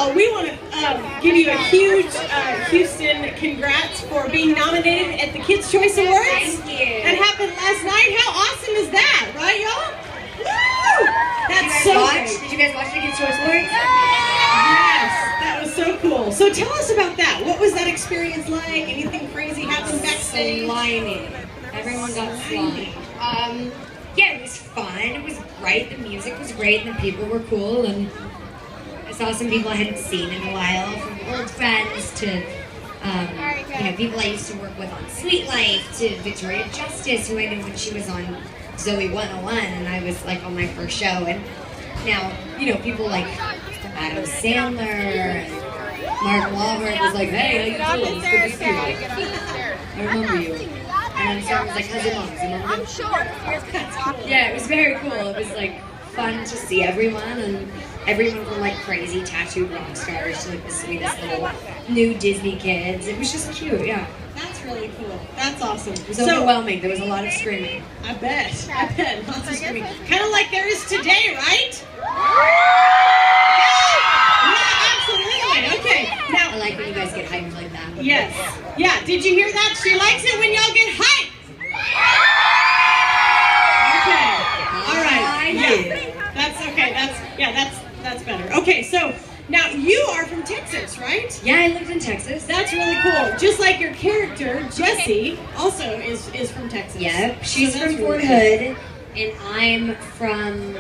all, we want to give you a huge Houston congrats for being nominated at the Kids' Choice Awards. Thank you. That happened last night. How awesome is that, right, y'all? Woo! That's so great. Did you guys watch the Kids' Choice Awards? Yes, that was so cool. So tell us about that. What was that experience like? Anything crazy happened backstage? Slimy. Everyone got slimy. Yeah, it was fun. It was great. The music was great, and the people were cool. And I saw some people I hadn't seen in a while, from old friends to people I used to work with on Sweet Life, to Victoria Justice, who I knew when she was on Zoe 101, and I was like on my first show. And now, people like Adam Sandler and Mark Wahlberg was like, "Hey, how you doing? It's good to see you. I remember you." And so I was like, "How's your mom? Is your mom good?" Yeah, it was very cool. It was like fun to see everyone, and everyone from like crazy tattooed rock stars to like the sweetest little new Disney kids. It was just cute, yeah. That's really cool. That's awesome. It was overwhelming. There was a lot of screaming. I bet. Lots of screaming. Kind of like there is today, right? Yeah, absolutely. Okay. Now, I like when you guys get hyped like that. Yes. Yeah. Did you hear that? She likes it when y'all get hyped. Okay. All right. Yeah. That's okay. That's better. Okay. So now you are from Texas, right? Yeah, I lived in Texas. That's really cool. Just like your character, Jessie, also is from Texas. Yep. She's from Fort Hood, and I'm from,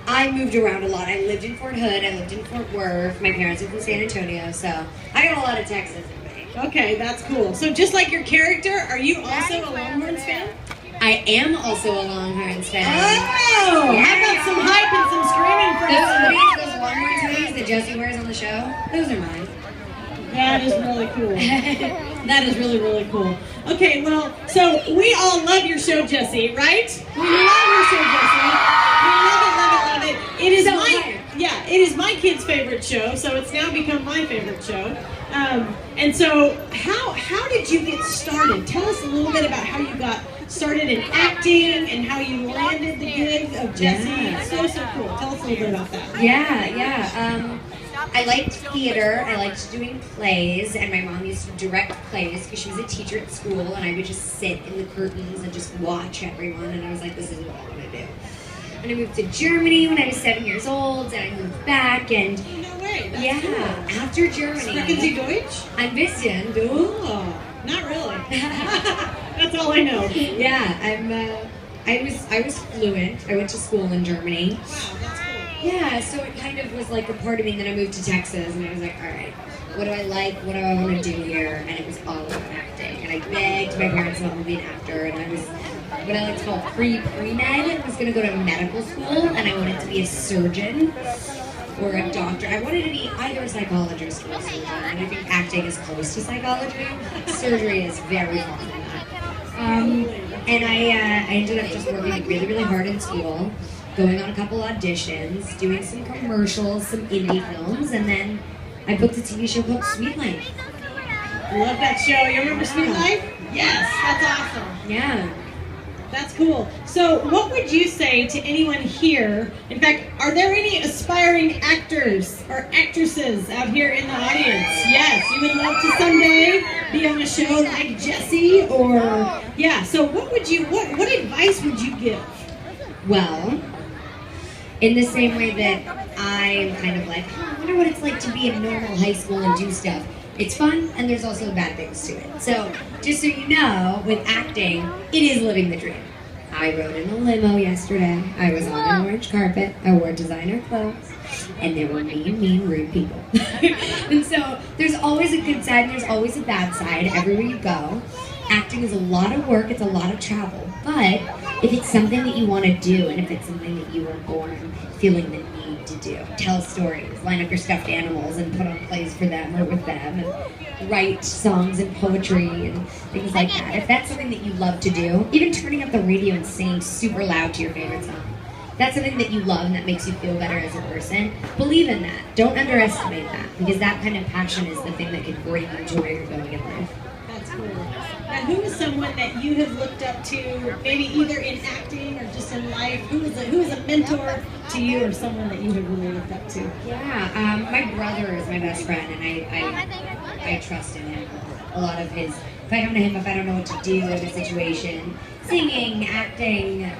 I moved around a lot. I lived in Fort Hood, I lived in Fort Worth. My parents are from San Antonio, so I got a lot of Texas in me. Okay, that's cool. So just like your character, are you also a Longhorns fan? I am also a Longhorns fan. Oh! Yeah. How about some hype and some screaming from Those Longhorns hoodies that Jessie wears on the show, those are mine. That is really cool. That is really, really cool. Okay, well, so we all love your show, Jessie, right? We love your show, Jessie. We love it, love it, love it. It is it is my kid's favorite show, so it's now become my favorite show. And so, how did you get started? Tell us a little bit about how you got started in acting and how you landed the gig of Jessie. Yeah. So cool. Tell us a little bit about that. Yeah. I liked theater, I liked doing plays, and my mom used to direct plays because she was a teacher at school, and I would just sit in the curtains and just watch everyone, and I was like, this is what I want to do. And I moved to Germany when I was 7 years old, and I moved back, and No way. That's cool. After Germany. Sprechen Sie Deutsch? Ein bisschen, du? Oh, not really. That's all I know. Yeah, I was fluent. I went to school in Germany. Wow, that's cool. Yeah, so it kind of was like a part of me. Then I moved to Texas, and I was like, all right, what do I like? What do I want to do here? And it was all about acting. And I begged my parents to let me be an actor, and I was what I like to call pre-med. I was going to go to medical school, and I wanted to be a surgeon or a doctor. I wanted to be either a psychologist or a surgeon, and I think acting is close to psychology. Surgery is very far from that. And I ended up just working really, really hard in school, going on a couple auditions, doing some commercials, some indie films, and then I booked a TV show called Sweet Life. Love that show. You remember Sweet Life? Yes, that's awesome. Yeah. That's cool. So what would you say to anyone here? In fact, are there any aspiring actors or actresses out here in the audience? Yes, you would love to someday be on a show like Jessie or, yeah. So what advice would you give? Well, in the same way that I'm kind of like, I wonder what it's like to be in normal high school and do stuff. It's fun, and there's also bad things to it. So, just so you know, with acting, it is living the dream. I rode in a limo yesterday. I was on an orange carpet. I wore designer clothes. And there were mean, rude people. And so, there's always a good side, and there's always a bad side everywhere you go. Acting is a lot of work, it's a lot of travel. But if it's something that you want to do, and if it's something that you were born feeling the need to do, tell stories, line up your stuffed animals and put on plays for them or with them, and write songs and poetry and things like that. If that's something that you love to do, even turning up the radio and singing super loud to your favorite song, that's something that you love and that makes you feel better as a person, believe in that. Don't underestimate that, because that kind of passion is the thing that can bring you to where you're going in life. That's cool. Now, who is someone that you have looked up to, maybe either in acting or just in life? Who is a mentor to you, or someone that you have really looked up to? Yeah, my brother is my best friend, and I trust in him. A lot of his, if I come to him, if I don't know what to do in a situation, singing, acting,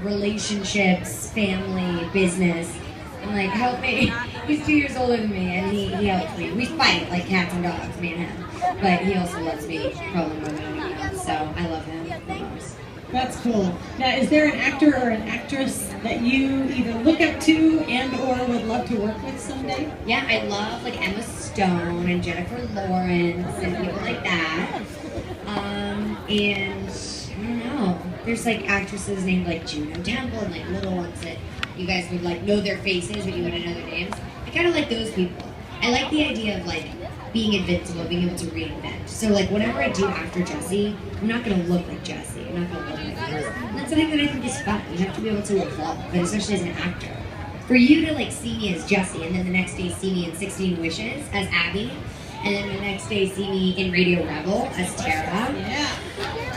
relationships, family, business, I'm like, help me. He's 2 years older than me, and he helps me. We fight like cats and dogs, me and him. But he also loves me probably more than anyone else, so I love him the most. That's cool. Now, is there an actor or an actress that you either look up to and or would love to work with someday? Yeah, I love like Emma Stone and Jennifer Lawrence and people like that. And I don't know. There's like actresses named like Juno Temple and like little ones that you guys would like know their faces but you wouldn't know their names. I kind of like those people. I like the idea of like being invincible, being able to reinvent. So like whatever I do after Jessie, I'm not gonna look like Jessie. I'm not gonna look like her. And that's something that I think is fun. You have to be able to evolve, but especially as an actor. For you to like see me as Jessie and then the next day see me in 16 Wishes as Abby, and then the next day see me in Radio Rebel as Tara. Yeah.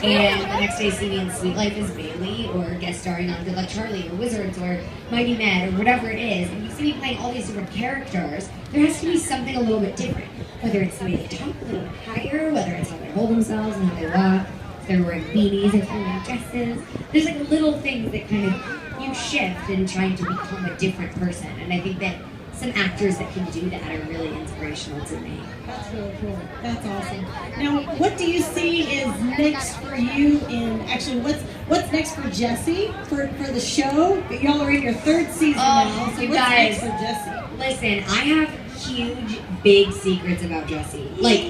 And the next day see me in Sweet Life as Bailey, or guest starring on Good Luck Charlie, or Wizards, or Mighty Men, or whatever it is, and you see me playing all these different characters, there has to be something a little bit different. Whether it's the way they talk a little bit higher, whether it's how they hold themselves and how they walk, if they're wearing beanies, if they're wearing dresses. There's like little things that kind of you shift in trying to become a different person, and I think that some actors that can do that are really inspirational to me. That's really cool. That's awesome. Now, what do you see is next for you in, actually, what's next for Jessie, for the show? Y'all are in your third season now, so you what's guys, next for Jessie? Listen, I have huge, big secrets about Jessie. Like,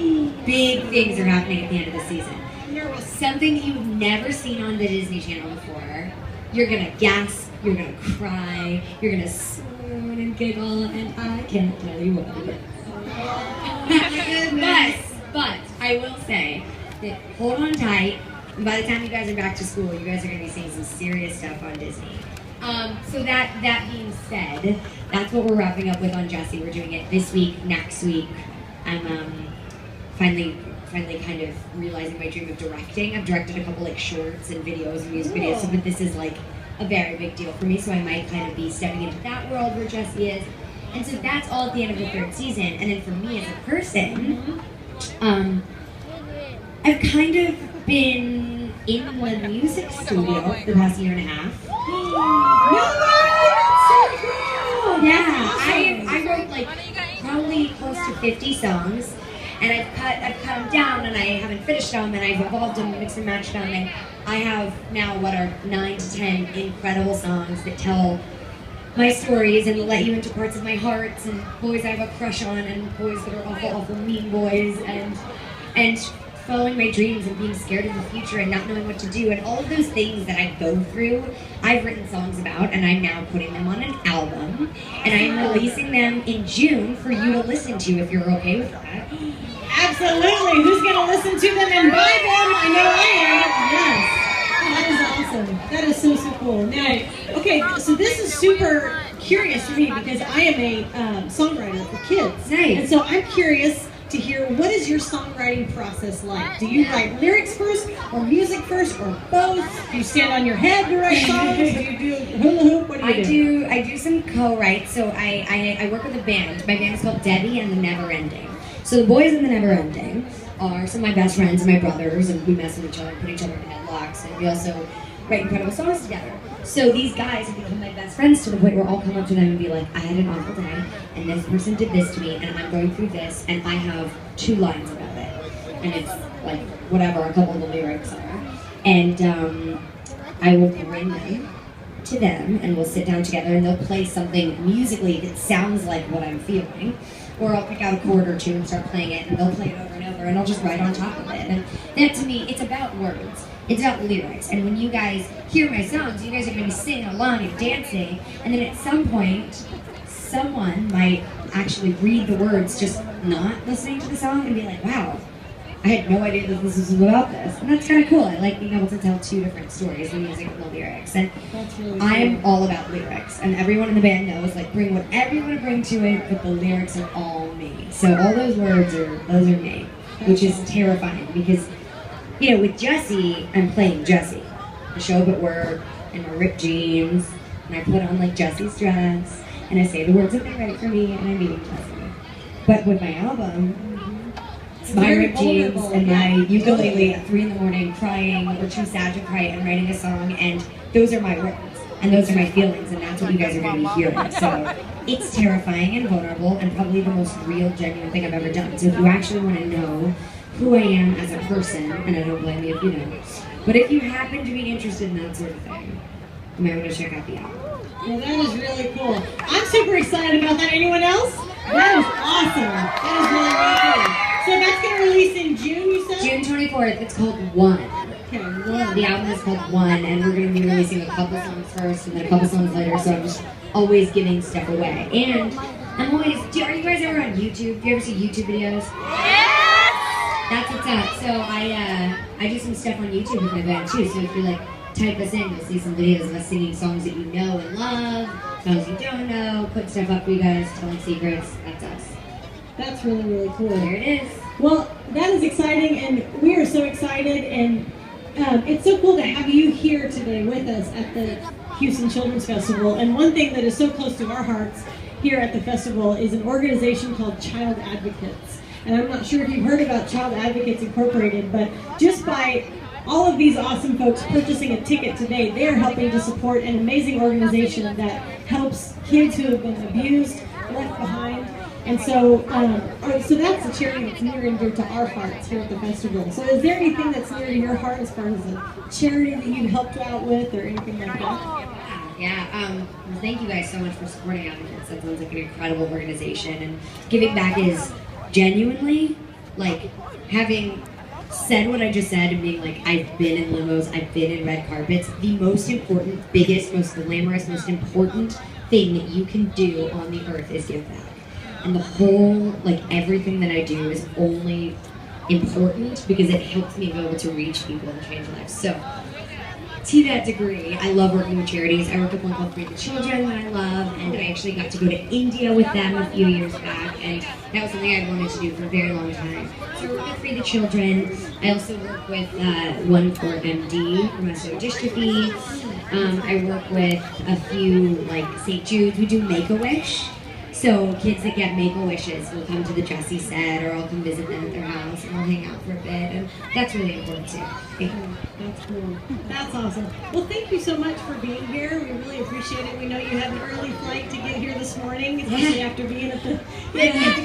big things are happening at the end of the season. Something you've never seen on the Disney Channel before. You're gonna gasp, you're gonna cry, you're gonna swoon and giggle, and I can't tell you what it is. but I will say that hold on tight, and by the time you guys are back to school, you guys are gonna be seeing some serious stuff on Disney. So that being said, that's what we're wrapping up with on Jessie. We're doing it this week, next week. I'm finally kind of realizing my dream of directing. I've directed a couple like shorts and videos and music videos, but this is like a very big deal for me, so I might kind of be stepping into that world where Jessie is. And so that's all at the end of the third season. And then for me as a person, I've kind of been in the music studio for the past year and a half. Yeah, I wrote like probably close to 50 songs, and I've cut them down, and I haven't finished them, and I've evolved them, mixed and matched them, and I have now what are 9 to 10 incredible songs that tell my stories and let you into parts of my heart, and boys I have a crush on, and boys that are awful mean boys, and following my dreams and being scared of the future and not knowing what to do, and all of those things that I go through, I've written songs about, and I'm now putting them on an album, and I'm releasing them in June for you to listen to if you're okay with that. Absolutely. Who's going to listen to them and buy them? I know I am. Yes. That is awesome. That is so cool. Now, okay, so this is super curious for me because I am a songwriter for kids. Nice. And so I'm curious to hear, what is your songwriting process like? Do you write lyrics first, or music first, or both? Do you stand on your head to write songs? Do you do hula hoop? What do you do? I do some co-writes. So I work with a band. My band is called Debby and the Never Ending. So the boys in the Never Ending are some of my best friends and my brothers, and we mess with each other, put each other in headlocks, and we also write incredible songs together. So these guys have become my best friends to the point where I'll come up to them and be like, I had an awful day, and this person did this to me, and I'm going through this, and I have 2 lines about it. And it's like, whatever a couple of the lyrics are. And I will bring them to them, and we'll sit down together, and they'll play something musically that sounds like what I'm feeling. Or I'll pick out a chord or 2 and start playing it, and they'll play it over and over, and I'll just write on top of it. And that, to me, it's about words. It's about lyrics. And when you guys hear my songs, you guys are going to be singing along and dancing, and then at some point, someone might actually read the words, just not listening to the song, and be like, wow, I had no idea that this was about this. And that's kind of cool. I like being able to tell 2 different stories, the music and the lyrics. And That's really cool. I'm all about lyrics. And everyone in the band knows, like, bring whatever you want to bring to it, but the lyrics are all me. So all those words those are me, which is terrifying because you know, with Jessie, I'm playing Jessie. I show up at work in my ripped jeans, and I put on like Jessie's dress, and I say the words that they write for me, and I'm meeting Jessie. But with my album, it's my ripped jeans and my ukulele at 3 in the morning, crying or too sad to cry and writing a song, and those are my words, and those are my feelings, and that's what you guys are going to be hearing. So it's terrifying and vulnerable, and probably the most real, genuine thing I've ever done. So if you actually want to know who I am as a person, and I don't blame you if you don't, but if you happen to be interested in that sort of thing, you might want to check out the album. Well, that is really cool. I'm super excited about that. Anyone else? That is awesome. That is really, really cool. So that's going to release in June, you said? June 24th. It's called One. Okay, One. The album is called One, and we're going to be releasing a couple songs first and then a couple songs later, so I'm just always giving stuff away. And I'm always, are you guys ever on YouTube? Do you ever see YouTube videos? Yes! That's what's up. So I do some stuff on YouTube with my band too, so if you like type us in, you'll see some videos of us singing songs that you know and love, songs you don't know, put stuff up for you guys, telling secrets. That's us. That's really, really cool. There it is. Well, that is exciting, and we are so excited, and it's so cool to have you here today with us at the Houston Children's Festival. And one thing that is so close to our hearts here at the festival is an organization called Child Advocates. And I'm not sure if you've heard about Child Advocates Incorporated, but just by all of these awesome folks purchasing a ticket today, they are helping to support an amazing organization that helps kids who have been abused, left behind. And so that's a charity that's near and dear to our hearts here at the festival. So is there anything that's near to your heart as far as a charity that you've helped out with or anything like that? Yeah, well, thank you guys so much for supporting Advocates. That sounds like an incredible organization. And giving back is genuinely, like, having said what I just said and being like, I've been in limos, I've been in red carpets, the most important, biggest, most glamorous, most important thing that you can do on the earth is give back. And the whole, like, everything that I do is only important because it helps me be able to reach people and change lives. So, to that degree, I love working with charities. I work with one called Free the Children that I love, and I actually got to go to India with them a few years back, and that was something I wanted to do for a very long time. So I work with Free the Children. I also work with One for MD for muscular dystrophy. I work with a few, like St. Jude's. We do Make-A-Wish. So kids that get Make-A-Wishes will come to the Jessie set, or I'll come visit them at their house and we'll hang out for a bit, and that's really important too. That's cool. That's awesome. Well, thank you so much for being here. We really appreciate it. We know you had an early flight to get here this morning, especially after being at the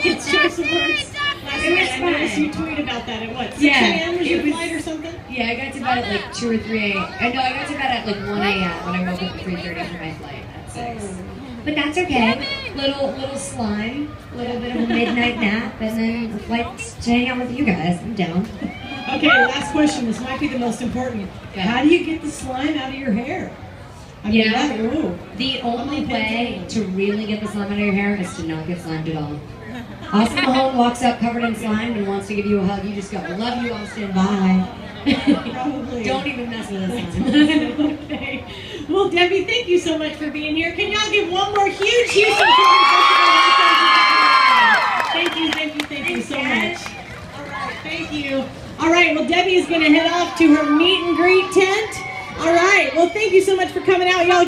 Kids' Choice Awards last night. I noticed you tweet about that at what, 6 a.m. was your flight or something? Yeah, I got to bed at like 2 or 3 a.m. I got to bed at like 1 a.m. when I woke up at 3:30 for my flight at 6. But that's okay. Little slime, a little bit of a midnight nap, and then the flight to hang out with you guys. I'm down. Okay, last question. This might be the most important. Okay. How do you get the slime out of your hair? I mean, The only way to really get the slime out of your hair is to not get slimed at all. Austin Mahone walks up covered in slime and wants to give you a hug. You just go, I love you, Austin, bye. Probably. Don't even mess with us. Okay. Well, Debbie, thank you so much for being here. Can y'all give one more huge Houston Children's Festival? Thank you so much. All right, thank you. All right, well, Debbie is going to head off to her meet and greet tent. All right, well, thank you so much for coming out, y'all.